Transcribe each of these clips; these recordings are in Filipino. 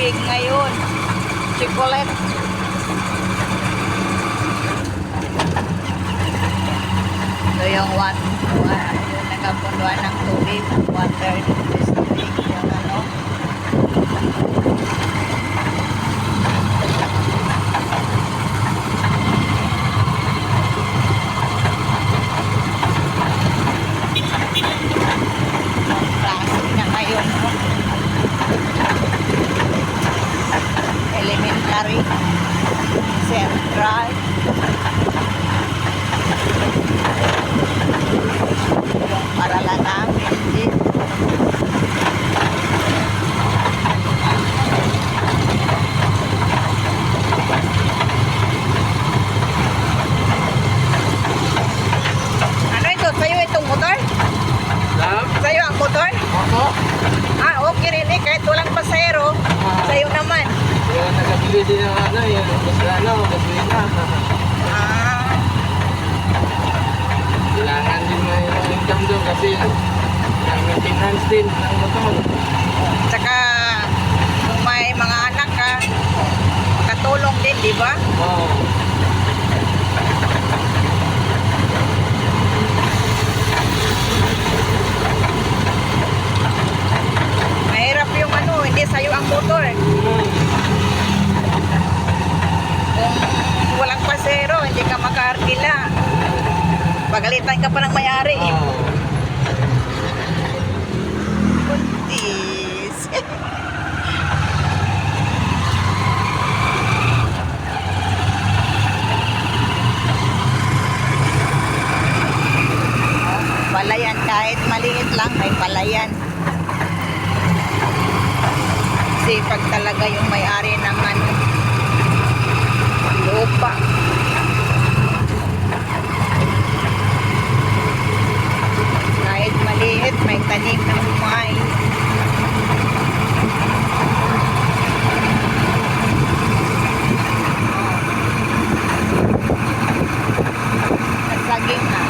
tubig ngayon. Chocolate. Ito yung yung nakapunduan ng tubig. Water district. Yung ano. Klase na ngayon. No? Elementary. Central. Yung paralan namin din. Ano ito? Sa'yo itong motor? Sa'yo ang motor? Opo. Ah, okay rin eh. Kahit walang pasahero, sa'yo naman. Kaya nagabili din ng ano, yung gasolina. Ah, Kailangan din may income doon kasi yung maintenance din ng motor. tsaka kung may mga anak ka, makatulong din, di ba? Oo. Mahirap yung ano, hindi sa'yo ang motor. Kung walang pasahero, hindi ka makaarkila. Pagalitan ka pa ng may-ari. Oo. Buntis. Palayan, kahit maliit lang, may palayan. Kasi pag talaga yung may-ari ng ano, lupa. Kahit maliit, may tanim na humay. Saging na.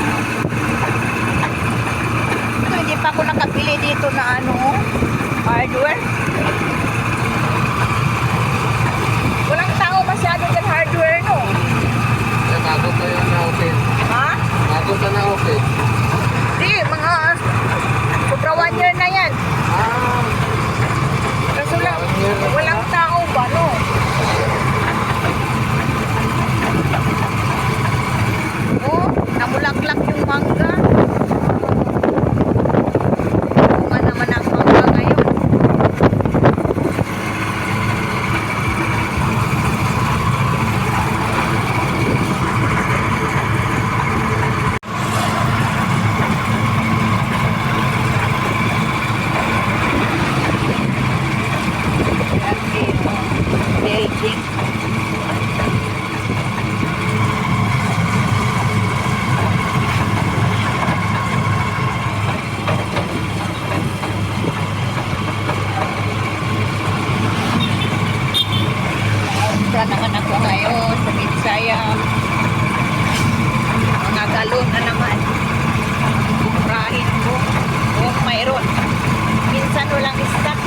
Ito, hindi pa ako nakabili dito na ano, hardware. Walang tao masyado dyan hardware, no? Kaya bago pa yung na-open. Ha? Bago pa na-open. Di, mga sobra 1 year na yan. Ah, Kaso lang, walang tao ba, no? Oh, namulaklak yung mangga. Bunga naman ang mangga ngayon. Building. Punta naman ako ngayon sa Midsaya. Mga galon na naman. Murahin ko. Kung mayroon. Minsan walang stock.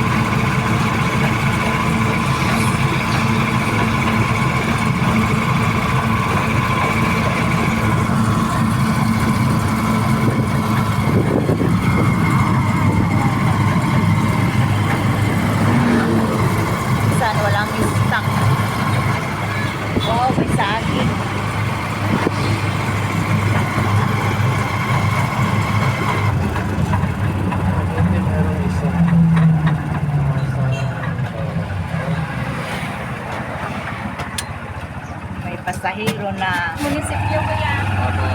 Minsan walang stock. Oh, may saging. hindi meron isa. May pasahero na. Munisipyo ko yan. Opo.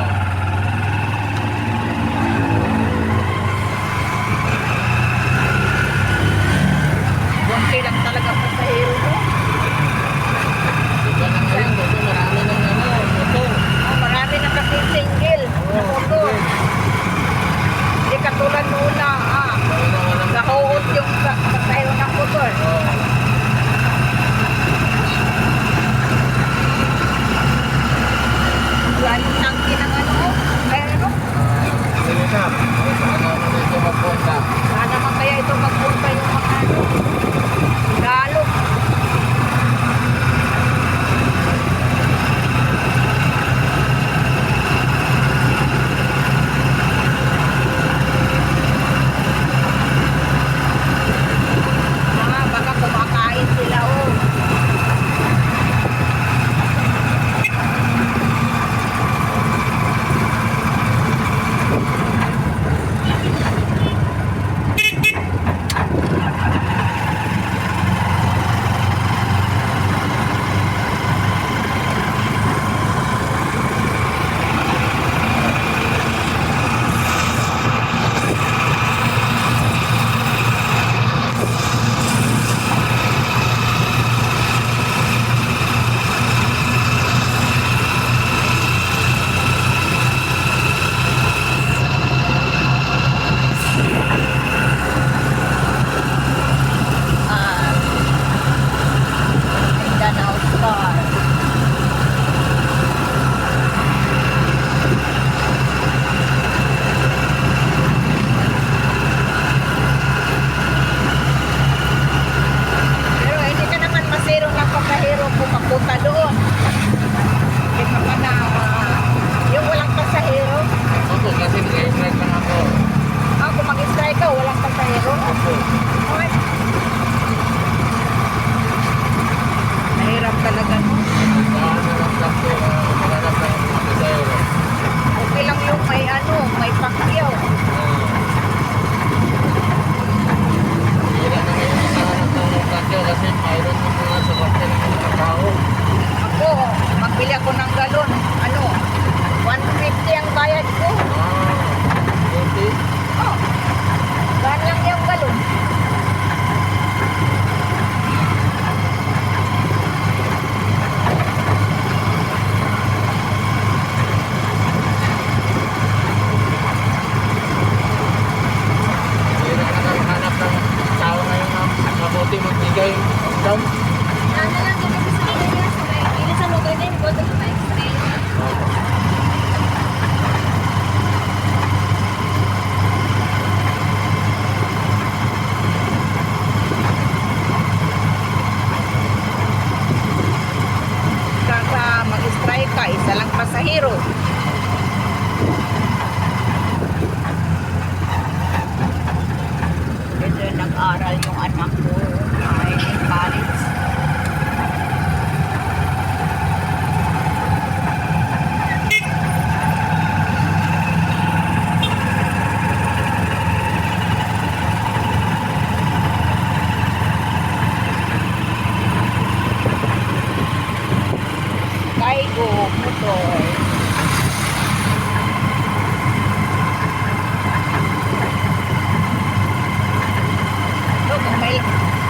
Bunti lang talaga pasahero ko. Iba na ngayon kasi marami ng ano, motor. Oh, marami na kasi single na motor. Hindi katulad noon nahuot yung pasahero ng motor. Wala yung tangki ng ano. Kaya ano? Sige na. Sana naman ito magpunta. Sana naman kaya ito magpunta yung mga ano. Galok. pasahero. Dito nag-aral yung anak ko ay in college. Kaigo motor. So, kung may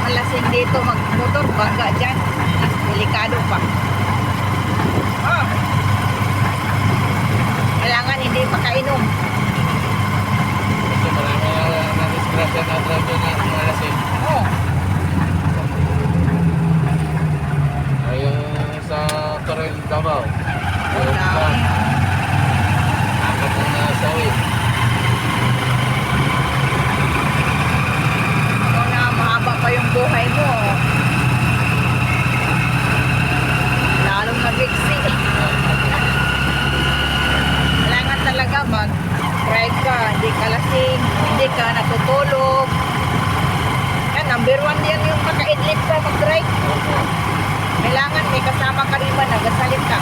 malasing dito magmotor, bangga dyan. Delikado pa. Oh. Kailangan hindi makainom. Kasi marami na disgrasya na driver na malasing. Oh. Ayun sa Toril Davao. Oh, dami. Apat na nasawi. Kung na mahaba pa yung buhay mo, lalong nabigsi. Kailangan talaga mag-drive ka, hindi ka lasing, hindi ka natutulog. Yan, number 1 yan yung makaidlip ka mag-drive. Kailangan may kasama ka rin ba, nagasalit ka.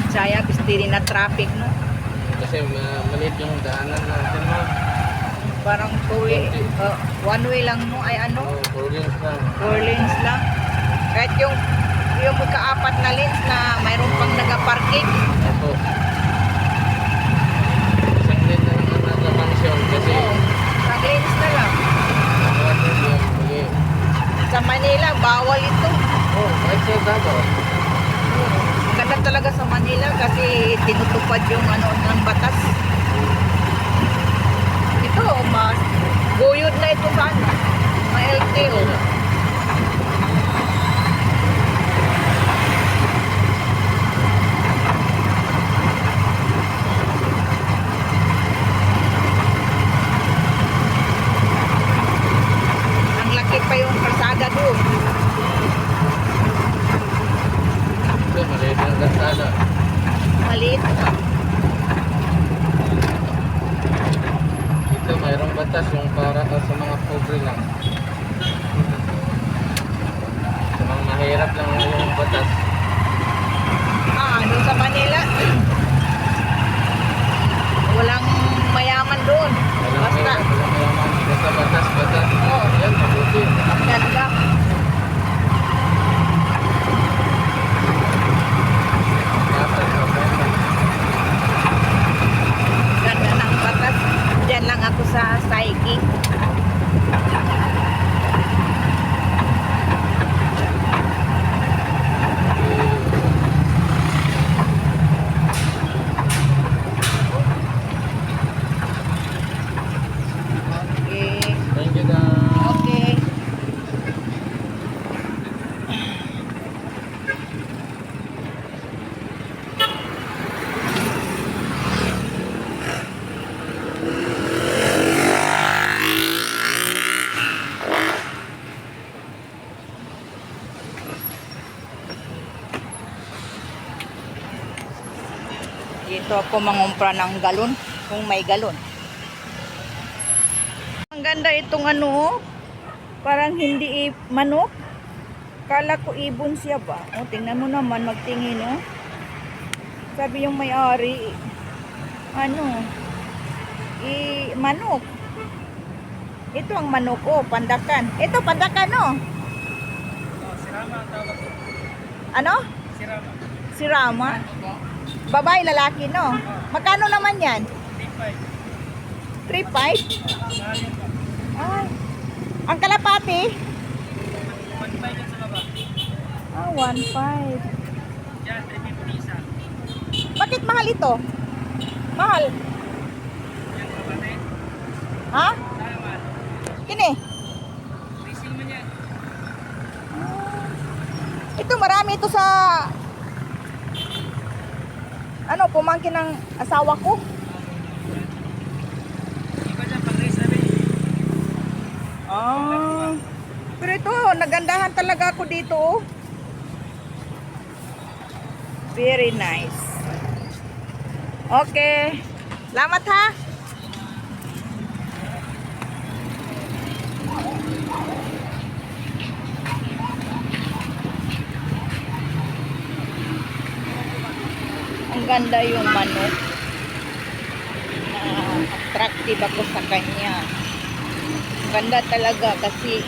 Saya, bistiri na traffic, no? Kasi maliit yung daanan natin mo. Parang one way lang, no? Ay ano? Oh, 4 lanes lang. 4 lanes lang. Kahit yung magka-apat na lanes na mayroon pang nag-parking. Opo. Isang lane na lang ang nag-function kasi Isang lanes na lang. okay. Sa Manila, bawal ito. Oh, kahit sa Davao. Ganda talaga sa Manila kasi tinutupad yung ano ng batas. Ito, mas guyod na ito sa ano, mga LTO. Ang laki pa yung kalsada doon. Ito, maliit ang kalsada. Maliit pa. Ito, mayroong batas yung para sa mga pobre lang. Sa mga mahirap lang yung batas. Doon sa Manila, walang mayaman doon. Basta, Basta batas. Oo. Yan, mabuti. ang ganda. Dapat, okay na. Ganda ng batas. Diyan lang ako sa Saiki. Okay. Thank you, Dan. Okay. Dito ako mangumpra ng galon, kung may galon. Ang ganda itong ano, oh. Parang hindi manok. Kala ko ibon siya ba? O, tingnan mo naman, magtingin, no? Sabi yung may-ari, ano, manok. Ito ang manok, oh, pandakan. Ito, pandakan, no? Sirama ang tawag ko. Ano? Sirama. Sirama? Babae, lalaki, no? Magkano naman yan? 3.5. 3.5? Mahal yun po. Ay. Ang kalapati? 1.5 yan sa baba. 1.5. Yan, 350 isa. Bakit mahal ito? Mahal? Yan, kabate. Ha? Saan mahal? Kini? Racing mo yan. Ito, marami ito sa pumangkin ng asawa ko. Iba dyan, pang race namin. Pero ito, nagandahan talaga ako dito, oh. Very nice. Okay. Salamat, ha. Ang ganda yung manok. Attractive ako sa kanya. Ang ganda talaga kasi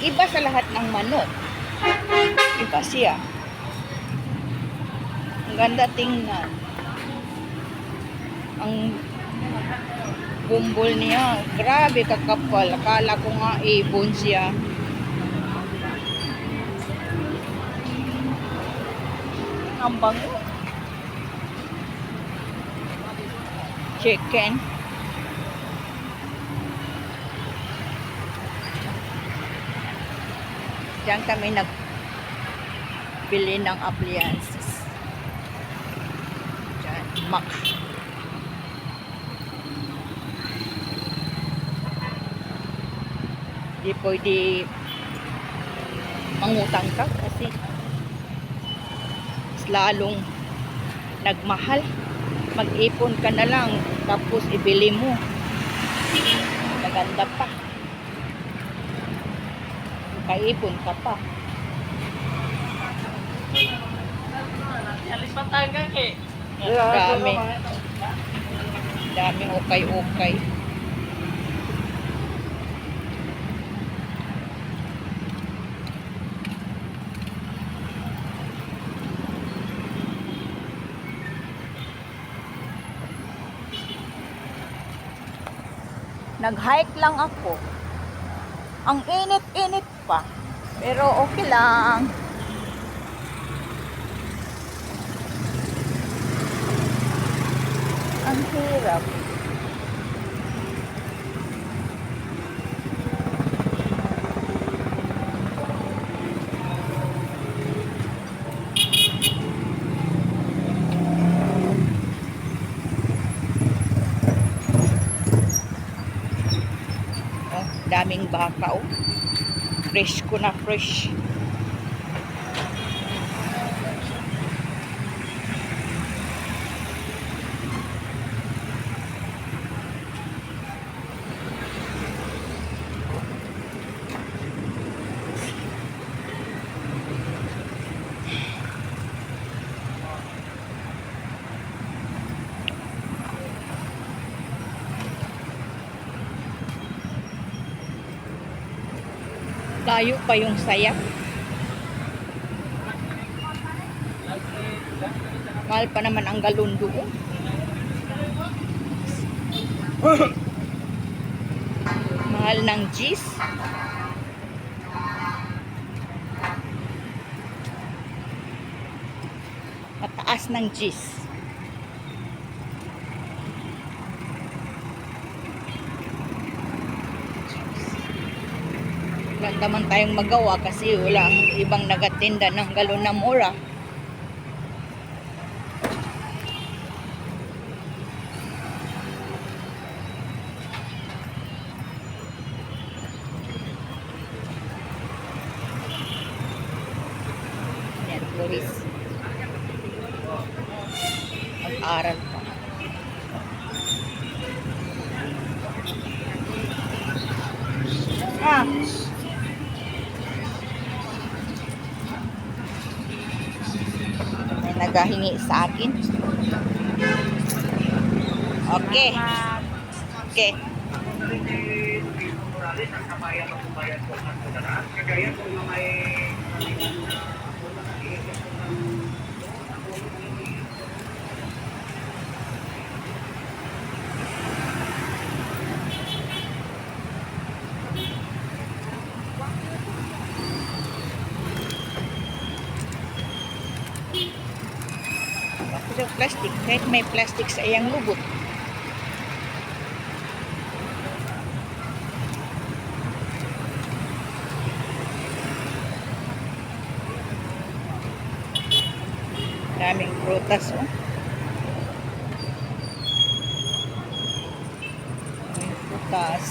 iba sa lahat ng manok. Iba siya. Ang ganda tingnan. Ang bumbol niya, grabe kakapal. Akala ko nga ibon siya. Ang bango. Chicken. Diyan kami nagbili ng appliances. Diyan, Mac. Di pwede mangutang ka kasi lalong nagmahal. Mag-ipon ka na lang tapos ibili mo. Maganda pa. Kaipon ka pa. Dami. Daming ukay-ukay. Nag-hike lang ako. Ang init-init pa. Pero okay lang. Ang hirap. Daming baka, oh. Fresh ko na fresh. Layo pa yung Sayak. Mahal pa naman ang galon doon. Mahal ng cheese. Mataas ng cheese. Wala naman tayong magawa kasi walang ibang nagatinda ng galon na mura. Yan, Luis. Mag-aral pa. Ah. May nagahingi sa akin. Okay. Okay. Sa plastic, kahit may plastic sa iyang lubot. Daming prutas, oh. Daming prutas.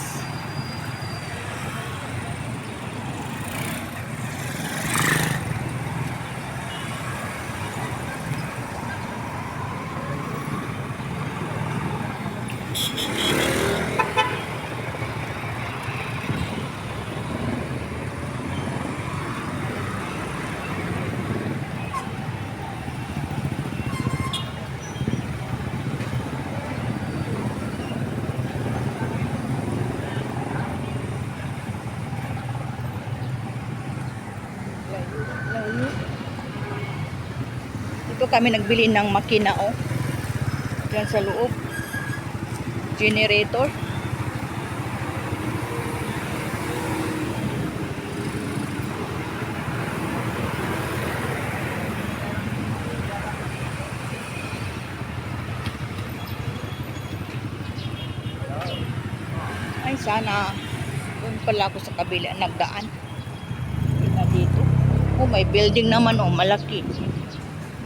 Dito kami nagbili ng makina, oh. Diyan sa loob. Generator. Ay, sana doon pala ako sa kabila nagdaan. Hindi na dito. Oh, may building naman, oh, malaki.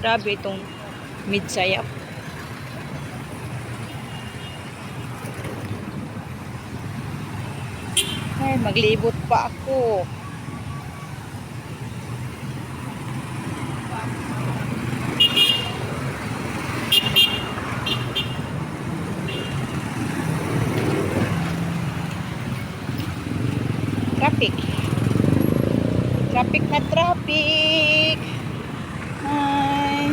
Grabe itong Midsayap. Ay, maglibot pa ako. Traffic. Traffic na traffic. Ay.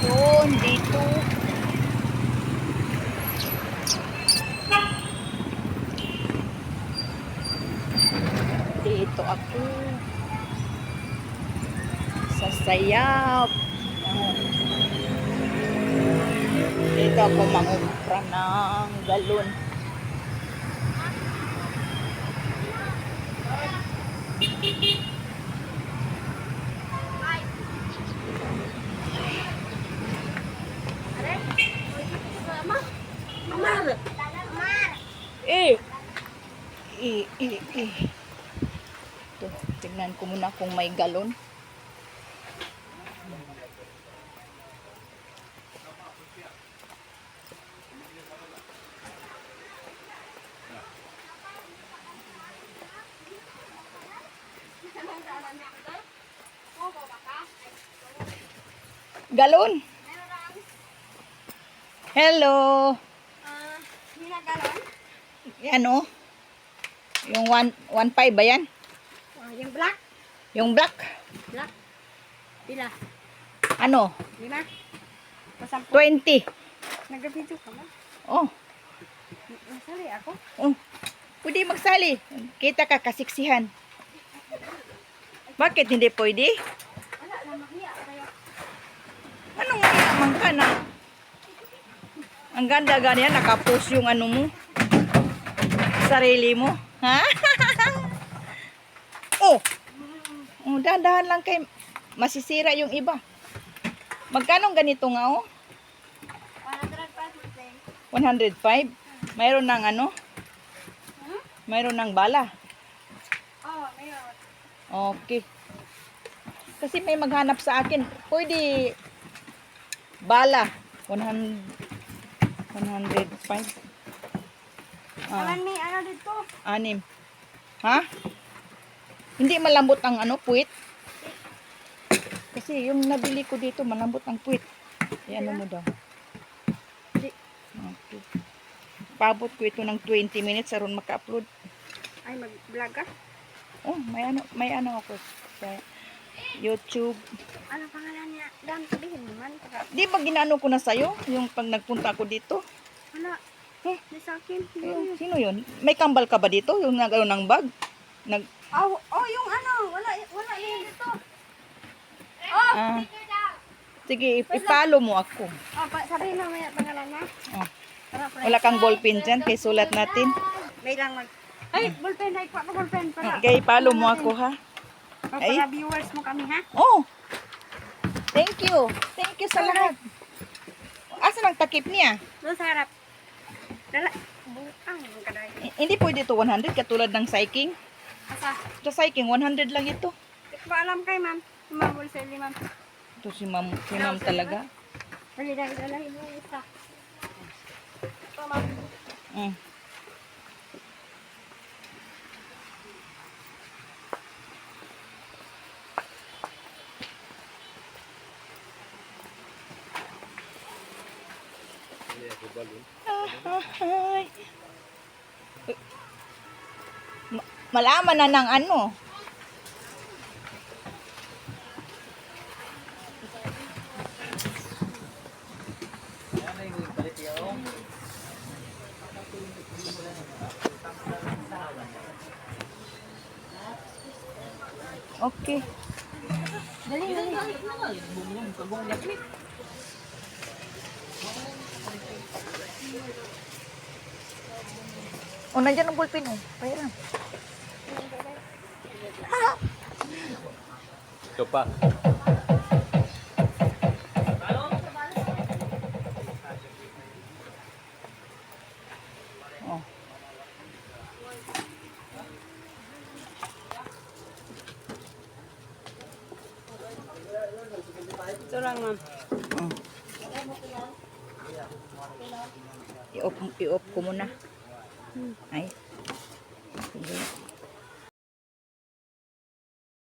Doon, dito. Dito ako. Sa Sayap. Dito ako mangumpra ng galon. Ito, tignan ko muna kung may galon. Galon. Hello. Yan, oh. Yung 1.5 ba yan? Yung black? Yung black. Black? Pila? Ano? 5? Pasampu? 20. Nag-video ka man? Oh. Nasali ako? Oh. Pwede magsali. Kita ka kasiksihan. Bakit hindi pwede? Wala na mahiya kayo. Anong mayaman ka na? Ang ganda ganyan, nakapost yung ano mo. Sarili mo. Ha? Oh. Oh, dahan-dahan lang kay masisira yung iba. Magkano ganito nga, oh? 105. Mayroon ng ano? Mayroon ng bala. Oo, mayroon. Okay. Kasi may maghanap sa akin. Pwede bala. 105. Alam may ano dito? 6. Ha? Hindi malambot ang ano, puwit. Kasi yung nabili ko dito, malambot ang puwit. Yan mo daw. Di. Okay. Paabot ko ito ng 20 minutes aron maka-upload. Ay, mag-vlog ka? Oh, may ano ako sa YouTube. Ano pangalan niya? Dan, sabihin naman. Di ba ginano ko na sa'yo? Yung pag nagpunta ako dito? Wala. Eh, Di sa akin. sino yun? May kambal ka ba dito? Yung nagano ng bag? Oh, yung ano. Wala yun dito. Oh, Ah, sticker daw. sige, ipalo mo ako. Oh, sabihin mo may pangalan niya. Oh. Para, Wala kang ballpen dyan, kay sulat natin. May lang Ay, ballpen. Ay, pa ballpen. Para, Kay ipalo mo ako, ha? Ay. para viewers mo kami, ha? Oh! Thank you. Thank you sa lahat. Asan ang takip niya? Doon sa harap. Dala. Buang kaday. Hindi pwede ito 100 katulad ng cycling. Asa? Sa cycling, 100 lang ito. Di ko ba alam kay ma'am? Mabul sa ili, ma'am. Ito si ma'am talaga. Dali, dali. Isa. Ito, ma'am. Mm. Ay. Malaman na ng ano. Okay. Dali. O, nandiyan ang ballpen, oh. Pahiram. Ito pa. Oh. Ito lang, ma'am. Oh. I-off ko muna. Ay. Sige.